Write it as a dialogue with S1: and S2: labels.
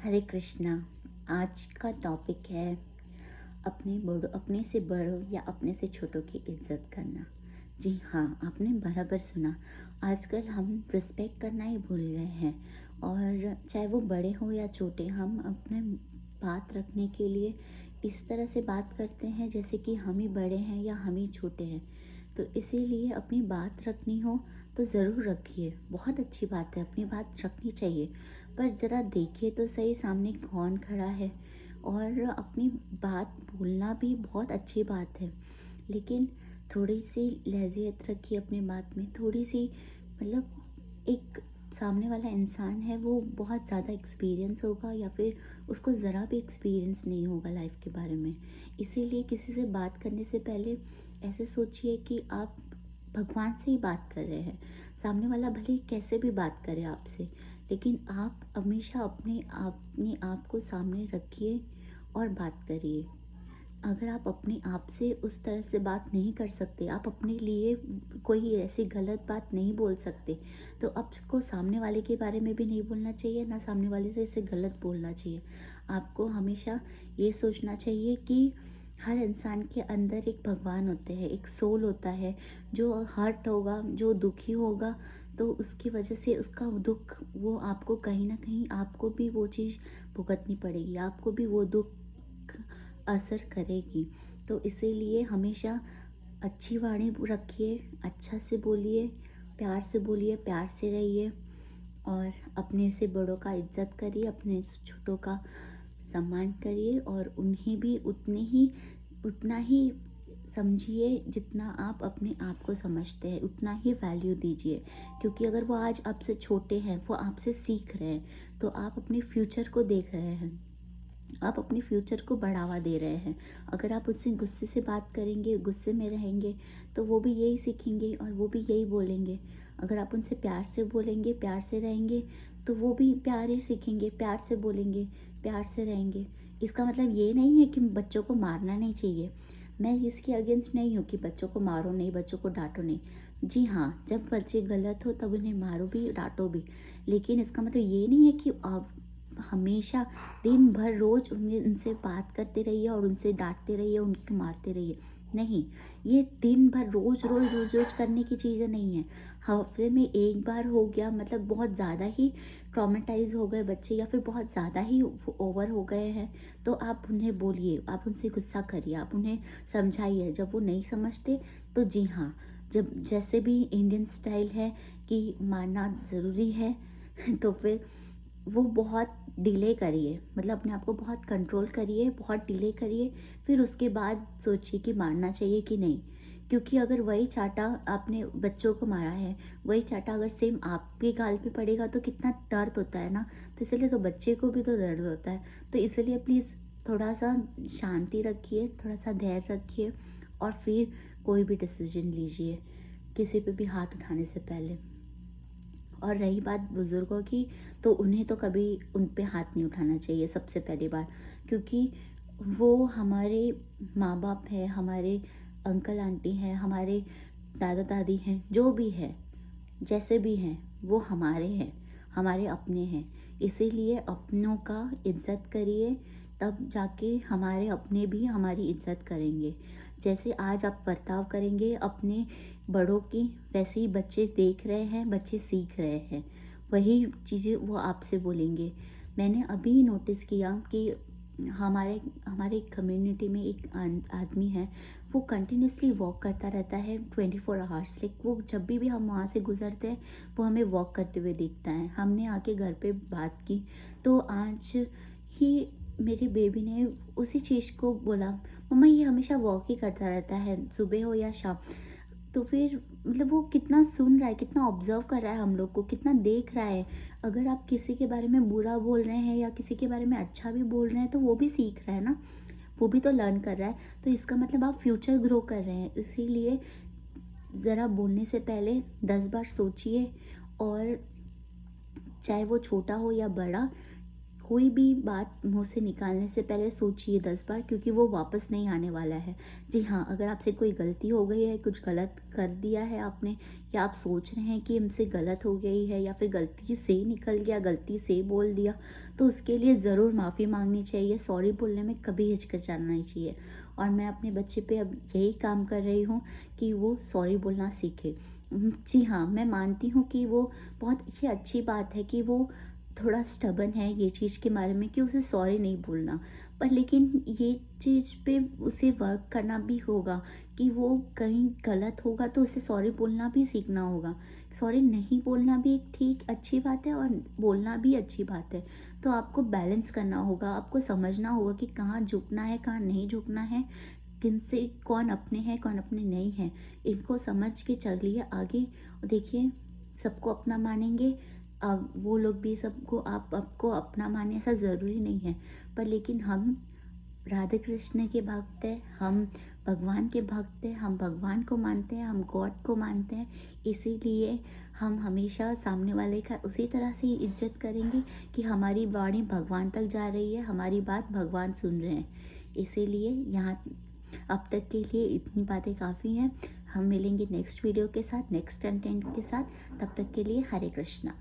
S1: हरे कृष्णा। आज का टॉपिक है अपने से बड़ों या अपने से छोटों की इज्जत करना। जी हाँ, आपने बराबर सुना। आजकल हम रिस्पेक्ट करना ही भूल गए हैं, और चाहे वो बड़े हो या छोटे, हम अपने बात रखने के लिए इस तरह से बात करते हैं जैसे कि हम ही बड़े हैं या हम ही छोटे हैं। तो इसीलिए अपनी बात रखनी हो तो ज़रूर रखिए, बहुत अच्छी बात है, अपनी बात रखनी चाहिए। पर ज़रा देखिए तो सही, सामने कौन खड़ा है। और अपनी बात बोलना भी बहुत अच्छी बात है, लेकिन थोड़ी सी लहज़ियत रखिए अपनी बात में, थोड़ी सी मतलब एक सामने वाला इंसान है, वो बहुत ज़्यादा एक्सपीरियंस होगा या फिर उसको ज़रा भी एक्सपीरियंस नहीं होगा लाइफ के बारे में। इसीलिए किसी से बात करने से पहले ऐसे सोचिए कि आप भगवान से ही बात कर रहे हैं। सामने वाला भले ही कैसे भी बात करे आपसे, लेकिन आप हमेशा अपने आप को सामने रखिए और बात करिए। अगर आप अपने आप से उस तरह से बात नहीं कर सकते, आप अपने लिए कोई ऐसी गलत बात नहीं बोल सकते, तो आपको सामने वाले के बारे में भी नहीं बोलना चाहिए, ना सामने वाले से इसे गलत बोलना चाहिए। आपको हमेशा ये सोचना चाहिए कि हर इंसान के अंदर एक भगवान होते हैं, एक सोल होता है। जो हर्ट होगा, जो दुखी होगा, तो उसकी वजह से उसका दुख, वो आपको कहीं ना कहीं आपको भी वो चीज़ भुगतनी पड़ेगी, आपको भी वो दुख असर करेगी। तो इसीलिए हमेशा अच्छी वाणी रखिए, अच्छा से बोलिए, प्यार से रहिए, और अपने से बड़ों का इज्जत करिए, अपने से छोटों का सम्मान करिए, और उन्हें भी उतना ही समझिए जितना आप अपने आप को समझते हैं, उतना ही वैल्यू दीजिए। क्योंकि अगर वो आज आपसे छोटे हैं, वो आपसे सीख रहे हैं, तो आप अपने फ्यूचर को देख रहे हैं, आप अपने फ्यूचर को बढ़ावा दे रहे हैं। अगर आप उससे गुस्से से बात करेंगे, गुस्से में रहेंगे, तो वो भी यही सीखेंगे और वो भी यही बोलेंगे। अगर आप उनसे प्यार से बोलेंगे, प्यार से रहेंगे, तो वो भी प्यार ही सीखेंगे, प्यार से बोलेंगे, प्यार से रहेंगे। इसका मतलब ये नहीं है कि बच्चों को मारना नहीं चाहिए। मैं इसके अगेंस्ट नहीं हूँ कि बच्चों को मारो नहीं, बच्चों को डांटो नहीं। जी हाँ, जब बच्चे गलत हो तब उन्हें मारो भी, डांटो भी। लेकिन इसका मतलब ये नहीं है कि आप हमेशा दिन भर रोज उनसे बात करते रहिए और उनसे डांटते रहिए, उनको मारते रहिए। नहीं, ये दिन भर रोज रोज रोज रोज करने की चीज़ें नहीं है। हफ्ते में एक बार हो गया, मतलब बहुत ज़्यादा ही ट्रॉमेटाइज हो गए बच्चे, या फिर बहुत ज़्यादा ही ओवर हो गए हैं, तो आप उन्हें बोलिए, आप उनसे गुस्सा करिए, आप उन्हें समझाइए। जब वो नहीं समझते, तो जी हाँ, जब जैसे भी इंडियन स्टाइल है कि मारना ज़रूरी है तो फिर वो बहुत डिले करिए, मतलब अपने आप को बहुत कंट्रोल करिए, बहुत डिले करिए, फिर उसके बाद सोचिए कि मारना चाहिए कि नहीं। क्योंकि अगर वही चाटा आपने बच्चों को मारा है, वही चाटा अगर सेम आपके गाल पे पड़ेगा तो कितना दर्द होता है ना। तो इसलिए तो बच्चे को भी तो दर्द होता है। तो इसलिए प्लीज़ थोड़ा सा शांति रखिए, थोड़ा सा धैर्य रखिए, और फिर कोई भी डिसीजन लीजिए किसी पे भी हाथ उठाने से पहले। और रही बात बुज़ुर्गों की, तो उन्हें तो कभी उन पे हाथ नहीं उठाना चाहिए सबसे पहली बात। क्योंकि वो हमारे माँ-बाप हैं, हमारे अंकल आंटी हैं, हमारे दादा-दादी हैं, जो भी है, जैसे भी हैं, वो हमारे हैं, हमारे अपने हैं। इसीलिए अपनों का इज़्ज़त करिए, तब जाके हमारे अपने भी हमारी इज़्ज़त करेंगे। जैसे आज आप बर्ताव करेंगे अपने बड़ों की, वैसे ही बच्चे देख रहे हैं, बच्चे सीख रहे हैं। वही चीज़ें वो आपसे बोलेंगे। मैंने अभी नोटिस किया कि हमारे हमारे कम्युनिटी में एक आदमी है, वो कंटिन्यूअसली वॉक करता रहता है 24 आवर्स। लाइक वो जब भी हम वहाँ से गुजरते हैं, वो हमें वॉक करते हुए दिखता है। हमने आके घर पे बात की, तो आज ही मेरी बेबी ने उसी चीज़ को बोला, मम्मा ये हमेशा वॉक ही करता रहता है, सुबह हो या शाम। तो फिर मतलब वो कितना सुन रहा है, कितना ऑब्जर्व कर रहा है हम लोग को, कितना देख रहा है। अगर आप किसी के बारे में बुरा बोल रहे हैं या किसी के बारे में अच्छा भी बोल रहे हैं, तो वो भी सीख रहा है ना, वो भी तो लर्न कर रहा है। तो इसका मतलब आप फ्यूचर ग्रो कर रहे हैं। इसीलिए ज़रा बोलने से पहले 10 बार सोचिए, और चाहे वो छोटा हो या बड़ा, कोई भी बात मुँह से निकालने से पहले सोचिए 10 बार, क्योंकि वो वापस नहीं आने वाला है। जी हाँ, अगर आपसे कोई गलती हो गई है, कुछ गलत कर दिया है आपने, या आप सोच रहे हैं कि हमसे गलत हो गई है या फिर गलती से निकल गया, गलती से बोल दिया, तो उसके लिए ज़रूर माफ़ी माँगनी चाहिए। सॉरी बोलने में कभी हिचकिचाना नहीं चाहिए। और मैं अपने बच्चे पे अब यही काम कर रही हूँ कि वो सॉरी बोलना सीखे। जी हाँ, मैं मानती हूँ कि वो बहुत ही अच्छी बात है कि वो थोड़ा स्टबर्न है ये चीज़ के बारे में कि उसे सॉरी नहीं बोलना। पर लेकिन ये चीज़ पे उसे वर्क करना भी होगा कि वो कहीं गलत होगा तो उसे सॉरी बोलना भी सीखना होगा। सॉरी नहीं बोलना भी एक ठीक अच्छी बात है और बोलना भी अच्छी बात है। तो आपको बैलेंस करना होगा, आपको समझना होगा कि कहाँ झुकना है, कहाँ नहीं झुकना है, किनसे कौन अपने हैं, कौन अपने नहीं हैं। इनको समझ के चलिए आगे। देखिए, सबको अपना मानेंगे, वो लोग भी सबको आपको अपना माने ऐसा ज़रूरी नहीं है। पर लेकिन हम राधे कृष्ण के भक्त हैं, हम भगवान के भक्त हैं, हम भगवान को मानते हैं, हम गॉड को मानते हैं। इसीलिए हम हमेशा सामने वाले का उसी तरह से इज़्ज़त करेंगे कि हमारी वाणी भगवान तक जा रही है, हमारी बात भगवान सुन रहे हैं। इसीलिए यहाँ अब तक के लिए इतनी बातें काफ़ी हैं। हम मिलेंगे नेक्स्ट वीडियो के साथ, नेक्स्ट कंटेंट के साथ। तब तक के लिए हरे कृष्णा।